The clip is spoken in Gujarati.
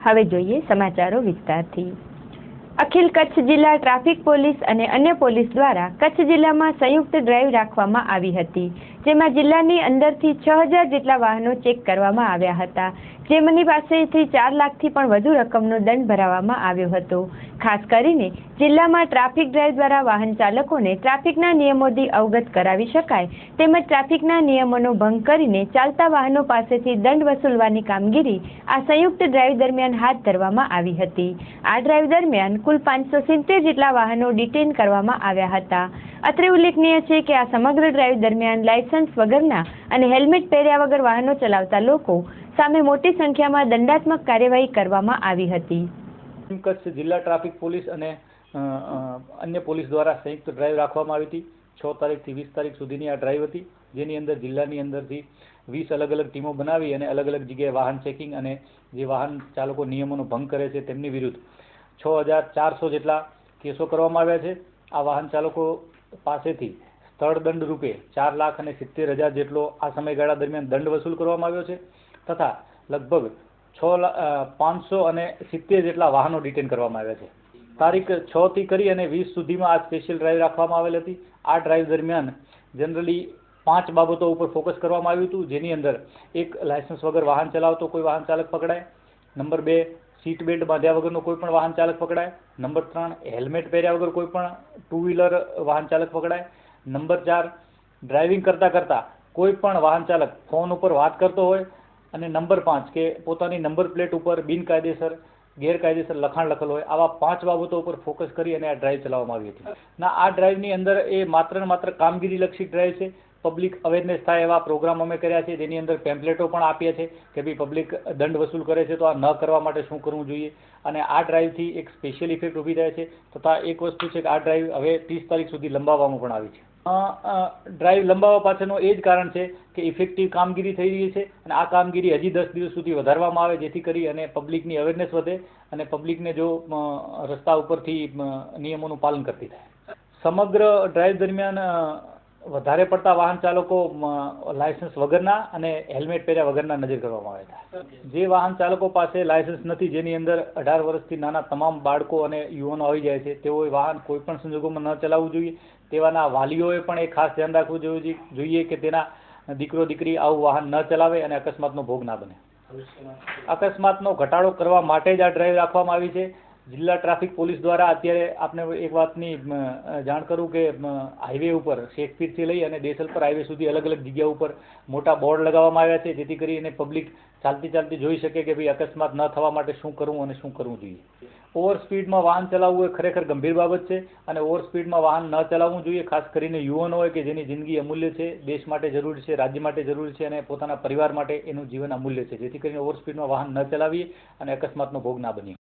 હવે જોઈએ સમાચારો વિસ્તારથી। અખિલ કચ્છ જિલ્લા ટ્રાફિક પોલીસ અને અન્ય પોલીસ દ્વારા કચ્છ જિલ્લામાં સંયુક્ત ડ્રાઈવ રાખવામાં આવી હતી, જેમાં જિલ્લાની અંદરથી 6000 જેટલા વાહનો ચેક કરવામાં આવ્યા હતા, જેમની પાસેથી 4 લાખથી પણ વધુ રકમનો દંડ ભરાવવામાં આવ્યો હતો। ખાસ કરીને જિલ્લામાં ટ્રાફિક ડ્રાઈવ દ્વારા વાહન ચાલકોને ટ્રાફિકના નિયમોથી અવગત કરાવી શકાય તેમજ ટ્રાફિકના નિયમોનો ભંગ કરીને ચાલતા વાહનો પાસેથી દંડ વસૂલવાની કામગીરી આ સંયુક્ત ડ્રાઈવ દરમિયાન હાથ ધરવામાં આવી હતી। આ ડ્રાઈવ દરમિયાન કુલ 570 જેટલા વાહનો ડિટેન કરવામાં આવ્યા હતા। અત્રે ઉલ્લેખનીય છે કે આ સમગ્ર ડ્રાઈવ દરમિયાન લાયસન્સ વગરના અને હેલ્મેટ પહેર્યા વગર વાહનો ચલાવતા લોકો સામે મોટી સંખ્યામાં દંડાત્મક કાર્યવાહી કરવામાં આવી હતી। કચ્છ જિલ્લા ટ્રાફિક પોલીસ અને અન્ય પોલીસ દ્વારા સંયુક્ત ડ્રાઈવ રાખવામાં આવી હતી। 6 તારીખથી 20 તારીખ સુધીની આ ડ્રાઈવ હતી, જેની અંદર જિલ્લાની અંદરથી 20 અલગ અલગ ટીમો બનાવી અને અલગ અલગ જગ્યાએ વાહન ચેકિંગ અને જે વાહન ચાલકો નિયમોનો ભંગ કરે છે તેમની વિરુદ્ધ 6400 જેટલા કેસો કરવામાં આવ્યા છે। આ વાહન ચાલકો પાસેથી સ્થળ દંડ રૂપે 4,70,000 જેટલો આ સમયગાળા દરમિયાન દંડ વસૂલ કરવામાં આવ્યો છે તથા લગભગ 570 જેટલા વાહનો ડિટેન કરવામાં આવ્યા છે। તારીખ 6 થી કરી અને 20 સુધીમાં આ સ્પેશિયલ ડ્રાઈવ રાખવામાં આવેલ હતી। આ ડ્રાઈવ દરમિયાન જનરલી 5 બાબતો ઉપર ફોકસ કરવામાં આવ્યું હતું, જેની અંદર 1 લાયસન્સ વગર વાહન ચલાવતો કોઈ વાહન ચાલક પકડાય, નંબર 2 સીટ બેલ્ટ બાંધ્યા વગરનો કોઈ પણ વાહન ચાલક પકડાય, નંબર 3 હેલ્મેટ પહેર્યા વગર કોઈ પણ 2 વ્હીલર વાહન ચાલક પકડાય, નંબર 4 ડ્રાઇવિંગ કરતા કોઈ પણ વાહન ચાલક ફોન ઉપર વાત કરતો હોય અને નંબર 5 કે પોતાની નંબર પ્લેટ ઉપર ગેરકાયદેસર લખાણ લખેલ હોય। આવા 5 બાબતો ઉપર ફોકસ કરી અને આ ડ્રાઈવ ચલાવવામાં આવી હતી। આ ડ્રાઈવની અંદર એ માત્ર ને માત્ર કામગીરી લક્ષી ડ્રાઈવ છે। પબ્લિક અવેરનેસ થાય એવા પ્રોગ્રામ અમે કર્યા છે, જેની અંદર પેમ્પલેટો પણ આપ્યા છે કે ભાઈ પબ્લિક દંડ વસૂલ કરે છે તો આ ન કરવા માટે શું કરવું જોઈએ। અને આ ડ્રાઈવથી એક સ્પેશિયલ ઇફેક્ટ ઊભી થાય છે તથા એક વસ્તુ છે કે આ ડ્રાઈવ હવે 30 તારીખ સુધી લંબાવવામાં પણ આવી છે। ડ્રાઈવ લંબાવવા પાછળનું એ જ કારણ છે કે ઇફેક્ટિવ કામગીરી થઈ રહી છે અને આ કામગીરી હજી 10 દિવસ સુધી વધારવામાં આવે, જેથી કરી અને પબ્લિકની અવેરનેસ વધે અને પબ્લિકને જો રસ્તા ઉપરથી નિયમોનું પાલન કરતી થાય। સમગ્ર ડ્રાઈવ દરમિયાન વધારે પડતા વાહન ચાલકો લાયસન્સ વગરના અને હેલ્મેટ પહેર્યા વગરના નજર કરવામાં આવ્યા હતા। જે વાહન ચાલકો પાસે લાયસન્સ નથી, જેની અંદર 18 વર્ષથી નાના તમામ બાળકો અને યુવાનો આવી જાય છે, તેઓએ વાહન કોઈ પણ સંજોગોમાં ન ચલાવવું જોઈએ। તેવાના વાલીઓએ પણ એ ખાસ ધ્યાન રાખવું જોઈએ કે તેના દીકરો દીકરી આવું વાહન ન ચલાવે અને અકસ્માતનો ભોગ ના બને। અકસ્માતનો ઘટાડો કરવા માટે જ આ ડ્રાઈવ રાખવામાં આવી છે। જિલ્લા ટ્રાફિક પોલીસ દ્વારા અત્યારે આપને એક વાતની જાણ કરું કે હાઈવે ઉપર શેખપીરથી લઈ અને દેસલપર હાઈવે સુધી અલગ અલગ જગ્યા ઉપર મોટા બોર્ડ લગાવવામાં આવ્યા છે, જેથી કરીને પબ્લિક ચાલતી જોઈ શકે કે ભાઈ અકસ્માત ન થવા માટે શું કરવું અને શું કરવું જોઈએ। ઓવર સ્પીડમાં વાહન ચલાવવું એ ખરેખર ગંભીર બાબત છે અને ઓવર સ્પીડમાં વાહન ન ચલાવવું જોઈએ, ખાસ કરીને યુવાનો હોય કે જેની જિંદગી અમૂલ્ય છે, દેશ માટે જરૂરી છે, રાજ્ય માટે જરૂરી છે અને પોતાના પરિવાર માટે એનું જીવન અમૂલ્ય છે, જેથી કરીને ઓવર સ્પીડમાં વાહન ન ચલાવીએ અને અકસ્માતનો ભોગ ના બનીએ।